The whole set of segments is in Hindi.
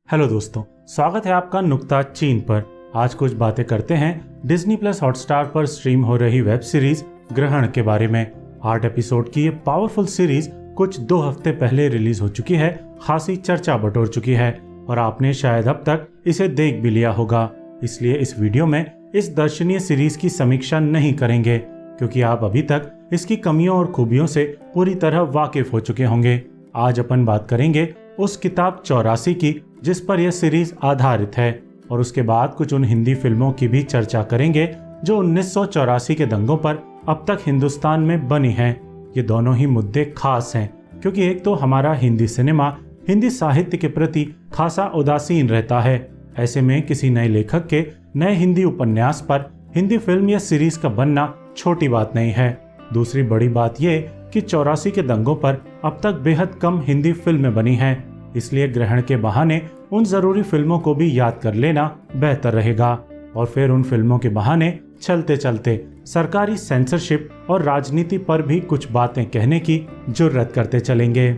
हेलो दोस्तों, स्वागत है आपका नुक्ता चीन पर। आज कुछ बातें करते हैं डिज्नी प्लस हॉटस्टार पर स्ट्रीम हो रही वेब सीरीज ग्रहण के बारे में। 8 एपिसोड की ये पावरफुल सीरीज कुछ 2 हफ्ते पहले रिलीज हो चुकी है, खासी चर्चा बटोर चुकी है और आपने शायद अब तक इसे देख भी लिया होगा। इसलिए इस वीडियो में इस दर्शनीय सीरीज की समीक्षा नहीं करेंगे क्योंकि आप अभी तक इसकी कमियों और खूबियों से पूरी तरह वाकिफ हो चुके होंगे। आज अपन बात करेंगे उस किताब 84 की जिस पर यह सीरीज आधारित है और उसके बाद कुछ उन हिंदी फिल्मों की भी चर्चा करेंगे जो 1984 के दंगों पर अब तक हिंदुस्तान में बनी हैं। ये दोनों ही मुद्दे खास हैं क्योंकि एक तो हमारा हिंदी सिनेमा हिंदी साहित्य के प्रति खासा उदासीन रहता है। ऐसे में किसी नए लेखक के नए हिंदी उपन्यास पर हिंदी फिल्म या सीरीज का बनना छोटी बात नहीं है। दूसरी बड़ी बात यह कि 84 के दंगों पर अब तक बेहद कम हिंदी फिल्में बनी हैं, इसलिए ग्रहण के बहाने उन जरूरी फिल्मों को भी याद कर लेना बेहतर रहेगा और फिर उन फिल्मों के बहाने चलते चलते सरकारी सेंसरशिप और राजनीति पर भी कुछ बातें कहने की जुर्रत करते चलेंगे।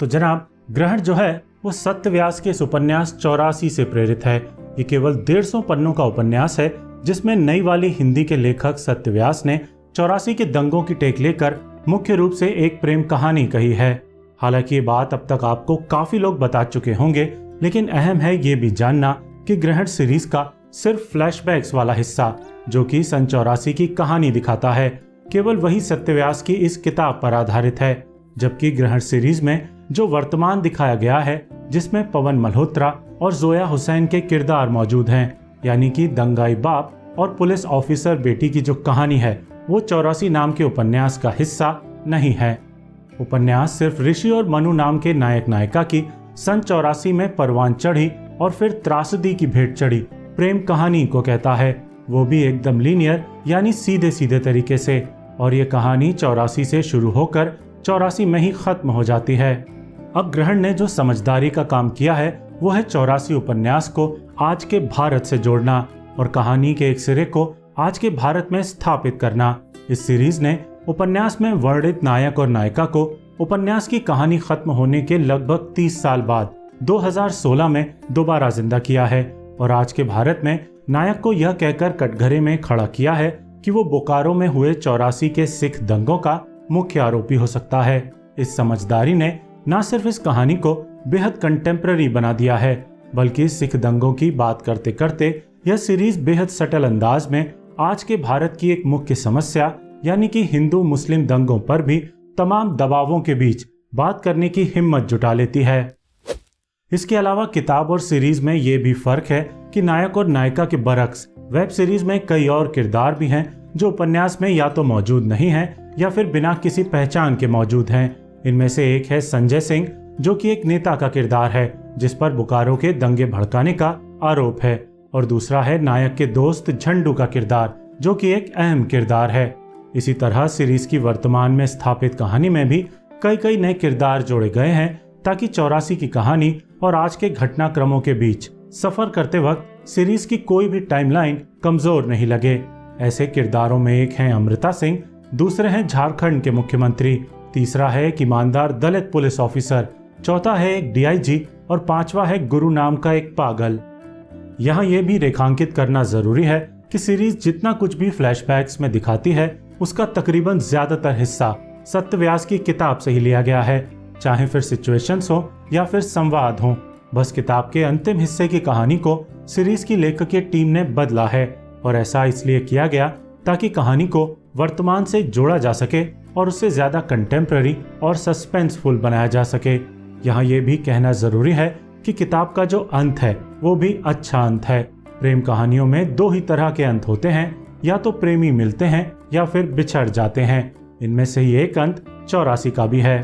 तो जनाब, ग्रहण जो है वो सत्यव्यास के इस उपन्यास 84 से प्रेरित है। ये केवल 150 पन्नों का उपन्यास है जिसमें नई वाली हिंदी के लेखक सत्यव्यास ने 84 के दंगों की टेक लेकर मुख्य रूप से एक प्रेम कहानी कही है। हालांकि ये बात अब तक आपको काफी लोग बता चुके होंगे, लेकिन अहम है ये भी जानना कि ग्रहण सीरीज का सिर्फ फ्लैशबैक्स वाला हिस्सा जो कि सन 84 की कहानी दिखाता है, केवल वही सत्यव्यास की इस किताब पर आधारित है, जबकि ग्रहण सीरीज में जो वर्तमान दिखाया गया है जिसमें पवन मल्होत्रा और जोया हुसैन के किरदार मौजूद हैं, यानी कि दंगाई बाप और पुलिस ऑफिसर बेटी की जो कहानी है वो 84 नाम के उपन्यास का हिस्सा नहीं है। उपन्यास सिर्फ ऋषि और मनु नाम के नायक नायिका की सन 84 में परवान चढ़ी और फिर त्रासदी की भेंट चढ़ी प्रेम कहानी को कहता है, वो भी एकदम लीनियर यानी सीधे सीधे तरीके से। और ये कहानी 84 से शुरू होकर 84 में ही खत्म हो जाती है। अब ग्रहण ने जो समझदारी का काम किया है वो है 84 उपन्यास को आज के भारत से जोड़ना और कहानी के एक सिरे को आज के भारत में स्थापित करना। इस सीरीज ने उपन्यास में वर्णित नायक और नायिका को उपन्यास की कहानी खत्म होने के लगभग 30 साल बाद 2016 में दोबारा जिंदा किया है और आज के भारत में नायक को यह कहकर कटघरे में खड़ा किया है कि वो बोकारो में हुए 84 के सिख दंगों का मुख्य आरोपी हो सकता है। इस समझदारी ने न सिर्फ इस कहानी को बेहद कंटेम्पररी बना दिया है, बल्कि सिख दंगों की बात करते करते यह सीरीज बेहद सटल अंदाज में आज के भारत की एक मुख्य समस्या यानी कि हिंदू मुस्लिम दंगों पर भी तमाम दबावों के बीच बात करने की हिम्मत जुटा लेती है। इसके अलावा किताब और सीरीज में ये भी फर्क है कि नायक और नायिका के बरक्स वेब सीरीज में कई और किरदार भी हैं जो उपन्यास में या तो मौजूद नहीं हैं या फिर बिना किसी पहचान के मौजूद हैं। इनमें से एक है संजय सिंह जो कि एक नेता का किरदार है जिस पर बोकारो के दंगे भड़काने का आरोप है, और दूसरा है नायक के दोस्त झंडू का किरदार जो कि एक अहम किरदार है। इसी तरह सीरीज की वर्तमान में स्थापित कहानी में भी कई नए किरदार जोड़े गए हैं ताकि 84 की कहानी और आज के घटनाक्रमों के बीच सफर करते वक्त सीरीज की कोई भी टाइमलाइन कमजोर नहीं लगे। ऐसे किरदारों में एक है अमृता सिंह, दूसरे हैं झारखंड के मुख्यमंत्री, तीसरा है एक ईमानदार दलित पुलिस ऑफिसर, चौथा है एक डीआईजी और पांचवा है गुरु नाम का एक पागल। यहाँ यह भी रेखांकित करना जरूरी है कि सीरीज जितना कुछ भी फ्लैशबैक्स में दिखाती है उसका तकरीबन ज्यादातर हिस्सा सत्यव्यास की किताब से ही लिया गया है, चाहे फिर सिचुएशंस हो या फिर संवाद हो। बस किताब के अंतिम हिस्से की कहानी को सीरीज की लेखकीय टीम ने बदला है और ऐसा इसलिए किया गया ताकि कहानी को वर्तमान से जोड़ा जा सके और उससे ज्यादा कंटेम्पररी और सस्पेंसफुल बनाया जा सके। यहाँ ये भी कहना जरूरी है कि किताब का जो अंत है वो भी अच्छा अंत है। प्रेम कहानियों में 2 ही तरह के अंत होते हैं, या तो प्रेमी मिलते हैं या फिर बिछड़ जाते हैं। इनमें से ही एक अंत 84 का भी है।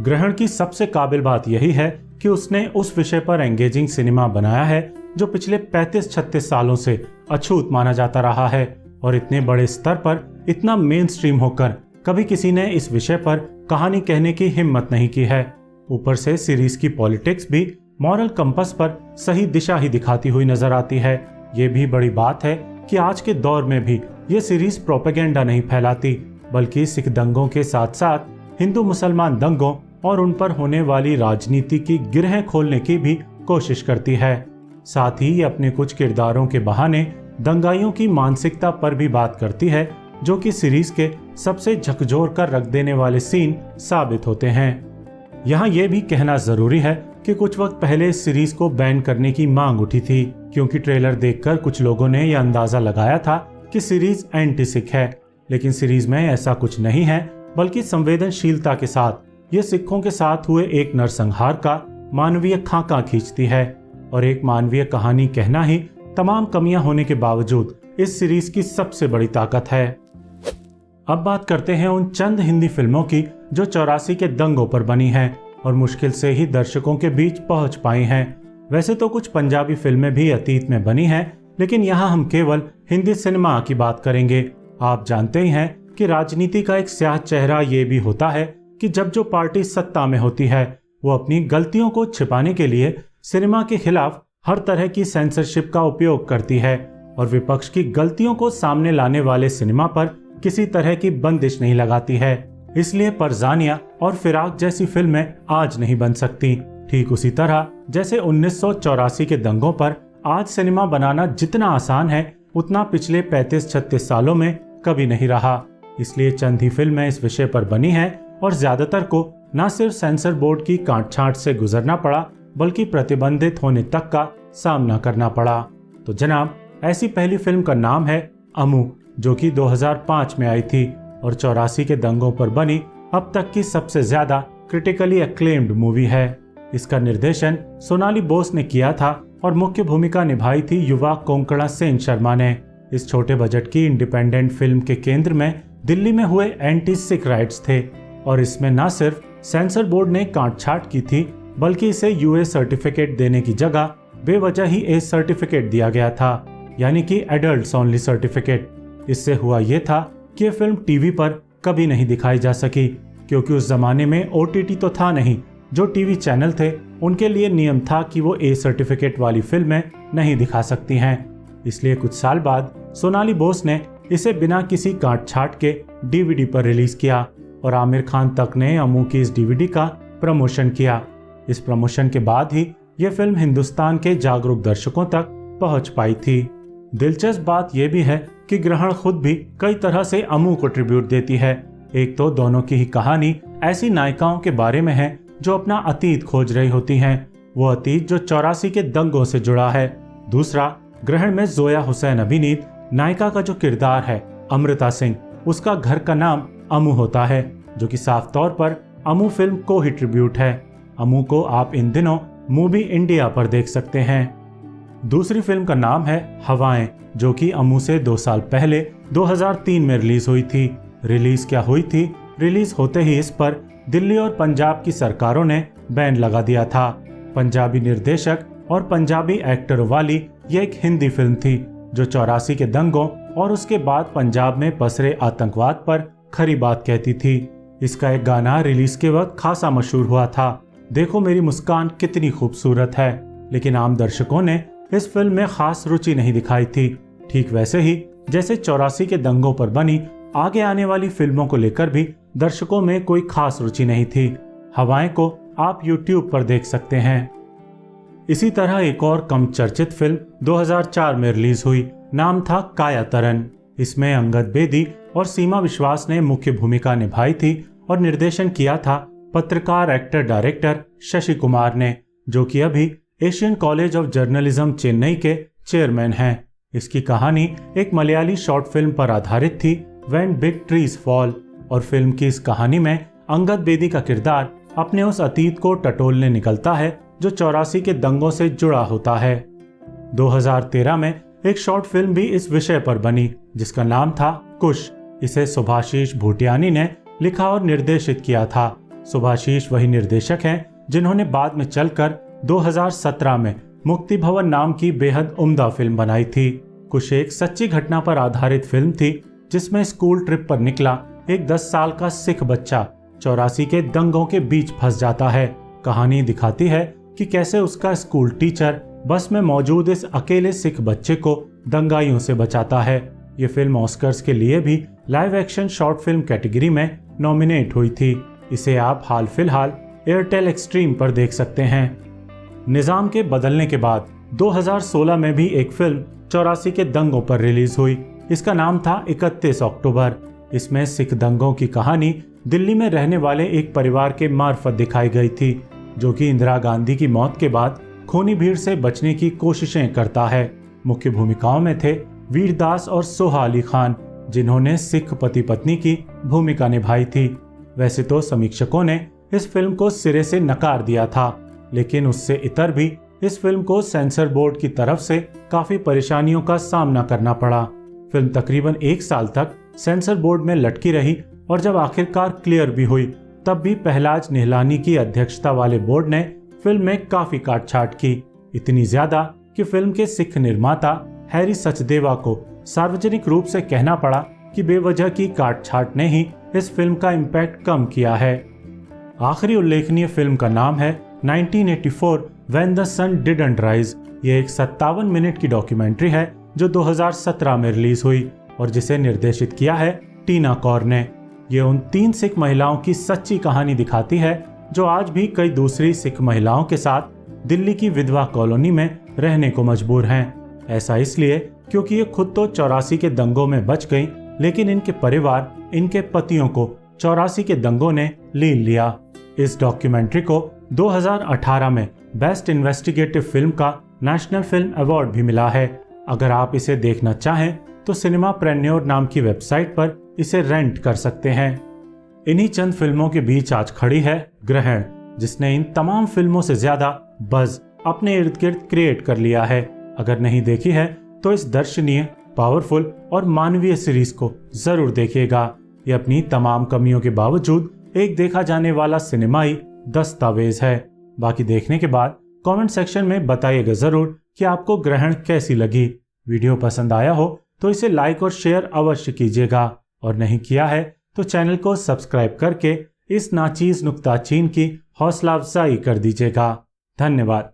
ग्रहण की सबसे काबिल बात यही है कि उसने उस विषय पर एंगेजिंग सिनेमा बनाया है जो पिछले 35-36 सालों से अछूत माना जाता रहा है और इतने बड़े स्तर पर इतना मेन स्ट्रीम होकर कभी किसी ने इस विषय पर कहानी कहने की हिम्मत नहीं की है। ऊपर से सीरीज की पॉलिटिक्स भी मॉरल कंपस पर सही दिशा ही दिखाती हुई नजर आती है। ये भी बड़ी बात है कि आज के दौर में भी ये सीरीज प्रोपेगेंडा नहीं फैलाती, बल्कि सिख दंगों के साथ साथ हिंदू मुसलमान दंगों और उन पर होने वाली राजनीति की गिरहें खोलने की भी कोशिश करती है। साथ ही ये अपने कुछ किरदारों के बहाने दंगाइयों की मानसिकता पर भी बात करती है, जो कि सीरीज के सबसे झकझोर कर रख देने वाले सीन साबित होते हैं। यहाँ ये भी कहना जरूरी है कि कुछ वक्त पहले इस सीरीज को बैन करने की मांग उठी थी, क्योंकि ट्रेलर देखकर कुछ लोगों ने यह अंदाजा लगाया था कि सीरीज एंटी सिख है, लेकिन सीरीज में ऐसा कुछ नहीं है, बल्कि संवेदनशीलता के साथ ये सिखों के साथ हुए एक नरसंहार का मानवीय खाका खींचती है। और एक मानवीय कहानी कहना ही तमाम कमियां होने के बावजूद इस सीरीज की सबसे बड़ी ताकत है। अब बात करते हैं उन चंद हिंदी फिल्मों की जो 84 के दंगों पर बनी हैं और मुश्किल से ही दर्शकों के बीच पहुंच पाई हैं। वैसे तो कुछ पंजाबी फिल्में भी अतीत में बनी हैं, लेकिन यहाँ हम केवल हिंदी सिनेमा की बात करेंगे। आप जानते ही हैं कि राजनीति का एक स्याह चेहरा ये भी होता है कि जब जो पार्टी सत्ता में होती है वो अपनी गलतियों को छिपाने के लिए सिनेमा के खिलाफ हर तरह की सेंसरशिप का उपयोग करती है और विपक्ष की गलतियों को सामने लाने वाले सिनेमा पर किसी तरह की बंदिश नहीं लगाती है। इसलिए परजानिया और फिराक जैसी फिल्में आज नहीं बन सकती। ठीक उसी तरह जैसे 1984 के दंगों पर आज सिनेमा बनाना जितना आसान है, उतना पिछले 35-36 सालों में कभी नहीं रहा। इसलिए चंद ही फिल्में इस विषय पर बनी हैं और ज्यादातर को न सिर्फ सेंसर बोर्ड की कांट छांट से गुजरना पड़ा, बल्कि प्रतिबंधित होने तक का सामना करना पड़ा। तो जनाब, ऐसी पहली फिल्म का नाम है अमू, जो कि 2005 में आई थी और 84 के दंगों पर बनी अब तक की सबसे ज्यादा क्रिटिकली एक्लेम्ड मूवी है। इसका निर्देशन सोनाली बोस ने किया था और मुख्य भूमिका निभाई थी युवा कोंकणा सेन शर्मा ने। इस छोटे बजट की इंडिपेंडेंट फिल्म के केंद्र में दिल्ली में हुए एंटी सिख राइट्स थे और इसमें न सिर्फ सेंसर बोर्ड ने कांट छाट की थी, बल्कि इसे यूए सर्टिफिकेट देने की जगह बेवजह ही ए सर्टिफिकेट दिया गया था, यानी कि एडल्ट्स ओनली सर्टिफिकेट। इससे हुआ ये था कि ये फिल्म टीवी पर कभी नहीं दिखाई जा सकी, क्योंकि उस जमाने में ओटीटी तो था नहीं। जो टीवी चैनल थे उनके लिए नियम था कि वो ए सर्टिफिकेट वाली फिल्में नहीं दिखा सकती हैं। इसलिए कुछ साल बाद सोनाली बोस ने इसे बिना किसी काट छाट के डीवीडी पर रिलीज किया और आमिर खान तक ने अमू की इस डीवीडी का प्रमोशन किया। इस प्रमोशन के बाद ही यह फिल्म हिंदुस्तान के जागरूक दर्शकों तक पहुंच पाई थी। दिलचस्प बात यह भी है कि ग्रहण खुद भी कई तरह से अमू को ट्रिब्यूट देती है। एक तो दोनों की ही कहानी ऐसी नायिकाओं के बारे में है जो अपना अतीत खोज रही होती हैं, वो अतीत जो 84 के दंगों से जुड़ा है। दूसरा, ग्रहण में जोया हुसैन अभिनीत नायिका का जो किरदार है अमृता सिंह, उसका घर का नाम अमू होता है, जो कि साफ तौर पर अमू फिल्म को ही ट्रिब्यूट है। अमू को आप इन दिनों मूवी इंडिया पर देख सकते हैं। दूसरी फिल्म का नाम है हवाएं, जो कि अमू से 2 साल पहले 2003 में रिलीज हुई थी। रिलीज क्या हुई थी, रिलीज होते ही इस पर दिल्ली और पंजाब की सरकारों ने बैन लगा दिया था। पंजाबी निर्देशक और पंजाबी एक्टरों वाली ये एक हिंदी फिल्म थी जो 84 के दंगों और उसके बाद पंजाब में पसरे आतंकवाद पर खरी बात कहती थी। इसका एक गाना रिलीज के वक्त खासा मशहूर हुआ था, देखो मेरी मुस्कान कितनी खूबसूरत है, लेकिन आम दर्शकों ने इस फिल्म में खास रुचि नहीं दिखाई थी। ठीक वैसे ही जैसे 84 के दंगों पर बनी आगे आने वाली फिल्मों को लेकर भी दर्शकों में कोई खास रुचि नहीं थी। हवाएं को आप YouTube पर देख सकते हैं। इसी तरह एक और कम चर्चित फिल्म 2004 में रिलीज हुई, नाम था कायातरन। इसमें अंगद बेदी और सीमा विश्वास ने मुख्य भूमिका निभाई थी और निर्देशन किया था पत्रकार एक्टर डायरेक्टर शशि कुमार ने, जो कि अभी Asian college of journalism Chennai के चेयरमैन हैं। इसकी कहानी एक मलयाली शॉर्ट फिल्म पर आधारित थी, व्हेन बिग ट्रीज फॉल, और फिल्म की इस कहानी में अंगद बेदी का किरदार अपने उस अतीत को टटोलने निकलता है जो 84 के दंगों से जुड़ा होता है। 2013 में एक शॉर्ट फिल्म भी इस विषय पर बनी जिसका नाम था कुश। इसे सुभाशीष भूटियानी ने लिखा और निर्देशित किया था। सुभाशीष वही निर्देशक हैं जिन्होंने बाद में चलकर 2017 में मुक्ति भवन नाम की बेहद उम्दा फिल्म बनाई थी। कुश एक सच्ची घटना पर आधारित फिल्म थी जिसमें स्कूल ट्रिप पर निकला एक 10 साल का सिख बच्चा 84 के दंगों के बीच फंस जाता है। कहानी दिखाती है कि कैसे उसका स्कूल टीचर बस में मौजूद इस अकेले सिख बच्चे को दंगाइयों से बचाता है। ये फिल्म ऑस्कर्स के लिए भी live action short film category में नॉमिनेट हुई थी। इसे आप हाल फिलहाल एयरटेल एक्सट्रीम पर देख सकते हैं। निजाम के बदलने के बाद 2016 में भी एक फिल्म 84 के दंगों पर रिलीज हुई। इसका नाम था 31 अक्टूबर। इसमें सिख दंगों की कहानी दिल्ली में रहने वाले एक परिवार के मार्फत दिखाई गई थी, जो कि इंदिरा गांधी की मौत के बाद खूनी भीड़ से बचने की कोशिशें करता है। मुख्य भूमिकाओं में थे वीरदास और सोहा अली खान, जिन्होंने सिख पति पत्नी की भूमिका निभाई थी। वैसे तो समीक्षकों ने इस फिल्म को सिरे से नकार दिया था, लेकिन उससे इतर भी इस फिल्म को सेंसर बोर्ड की तरफ से काफी परेशानियों का सामना करना पड़ा। फिल्म तकरीबन 1 साल तक सेंसर बोर्ड में लटकी रही और जब आखिरकार क्लियर भी हुई, तब भी पहलाज निहलानी की अध्यक्षता वाले बोर्ड ने फिल्म में काफी काटछाट की। इतनी ज्यादा कि फिल्म के सिख निर्माता हैरी सचदेवा को सार्वजनिक रूप से कहना पड़ा कि बेवजह की काटछाट ने ही इस फिल्म का इम्पैक्ट कम किया है। आखिरी उल्लेखनीय फिल्म का नाम है 1984 When the Sun Didn't Rise। ये एक 57 मिनट की डॉक्यूमेंट्री है जो 2017 में रिलीज हुई और जिसे निर्देशित किया है टीना कौर ने। ये उन 3 सिख महिलाओं की सच्ची कहानी दिखाती है जो आज भी कई दूसरी सिख महिलाओं के साथ दिल्ली की विधवा कॉलोनी में रहने को मजबूर हैं। ऐसा इसलिए क्योंकि ये खुद तो 84 के दंगों में बच गईं, लेकिन इनके परिवार, इनके पतियों को 84 के दंगों ने लील लिया। इस डॉक्यूमेंट्री को 2018 में बेस्ट इन्वेस्टिगेटिव फिल्म का नेशनल फिल्म अवार्ड भी मिला है। अगर आप इसे देखना चाहें तो सिनेमा प्रेन्योर नाम की वेबसाइट पर इसे रेंट कर सकते हैं। इन्हीं चंद फिल्मों के बीच आज खड़ी है ग्रहण, जिसने इन तमाम फिल्मों से ज्यादा बज़ अपने इर्द गिर्द क्रिएट कर लिया है। अगर नहीं देखी है तो इस दर्शनीय, पावरफुल और मानवीय सीरीज को जरूर देखिएगा। ये अपनी तमाम कमियों के बावजूद एक देखा जाने वाला सिनेमाई दस्तावेज है। बाकी देखने के बाद कमेंट सेक्शन में बताइएगा जरूर कि आपको ग्रहण कैसी लगी। वीडियो पसंद आया हो तो इसे लाइक और शेयर अवश्य कीजिएगा, और नहीं किया है तो चैनल को सब्सक्राइब करके इस नाचीज नुक्ताचीन की हौसला अफजाई कर दीजिएगा। धन्यवाद।